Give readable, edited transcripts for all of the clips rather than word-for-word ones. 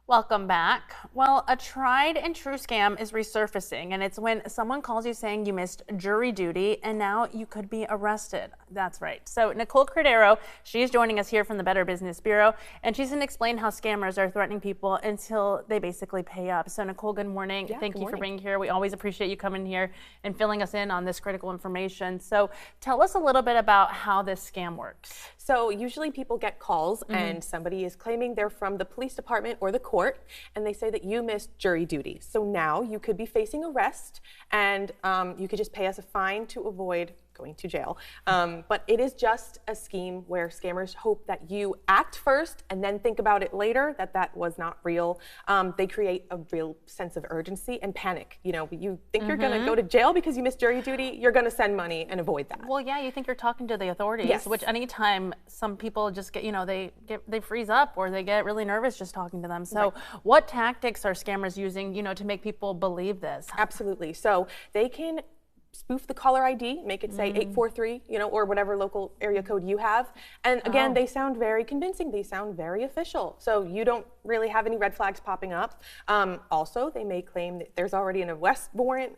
Welcome back. Well, a tried and true scam is resurfacing, and it's when someone calls you saying you missed jury duty and now you could be arrested. That's right. So Nicole Cordero, she's joining us here from the Better Business Bureau, and she's going to explain how scammers are threatening people until they basically pay up. So Nicole, good morning. Thank you for being here. We always appreciate you coming here and filling us in on this critical information. So tell us a little bit about how this scam works. So usually people get calls and somebody is claiming they're from the police department or the court, and they say that you missed jury duty. So now you could be facing arrest, and you could just pay us a fine to avoid going to jail. But it is just a scheme where scammers hope that you act first and then think about it later that was not real. They create a real sense of urgency and panic. You know, you think you're gonna go to jail because you missed jury duty, you're gonna send money and avoid that. Well, yeah, you think you're talking to the authorities, Yes. which anytime some people just get, they freeze up or they get really nervous just talking to them. So what tactics are scammers using, to make people believe this? Absolutely. So they can spoof the caller ID, make it say 843, or whatever local area code you have. And again, they sound very convincing. They sound very official. So you don't really have any red flags popping up. Also, they may claim that there's already an arrest warrant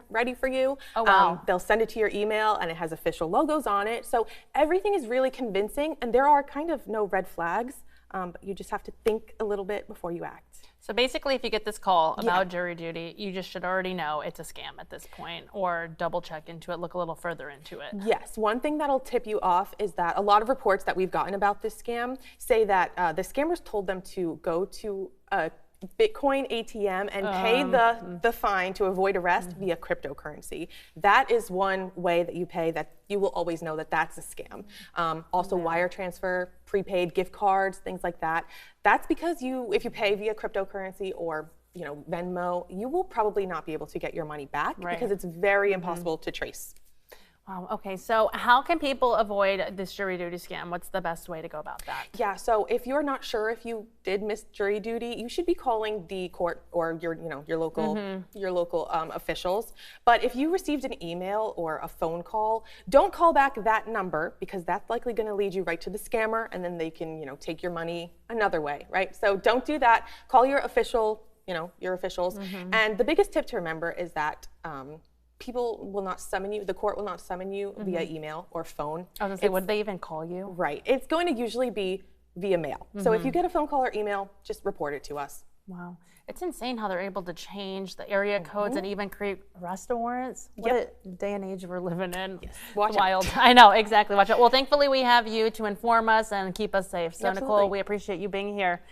ready for you. Oh, wow. They'll send it to your email and it has official logos on it. So everything is really convincing, and there are kind of no red flags, but you just have to think a little bit before you act. So basically, if you get this call about jury duty, you just should already know it's a scam at this point, or double check into it, look a little further into it. Yes, one thing that'll tip you off is that a lot of reports that we've gotten about this scam say that the scammers told them to go to a Bitcoin ATM and pay the fine to avoid arrest via cryptocurrency. That is one way that you pay that you will always know that that's a scam. Also wire transfer, prepaid gift cards, things like that. That's because if you pay via cryptocurrency or Venmo, you will probably not be able to get your money back because it's very impossible to trace. Wow. Okay. So how can people avoid this jury duty scam? What's the best way to go about that? Yeah. So if you're not sure if you did miss jury duty, you should be calling the court or your local officials. But if you received an email or a phone call, don't call back that number, because that's likely going to lead you right to the scammer, and then they can take your money another way, right? So don't do that. Call your officials. And the biggest tip to remember is that people will not summon you, the court will not summon you via email or phone. I was going to say, would they even call you? Right. It's going to usually be via mail. So if you get a phone call or email, just report it to us. Wow. It's insane how they're able to change the area codes and even create arrest warrants. What a day and age we're living in. Yes. Watch wild. out. I know, exactly. Watch out. Well, thankfully we have you to inform us and keep us safe. So Absolutely. Nicole, we appreciate you being here.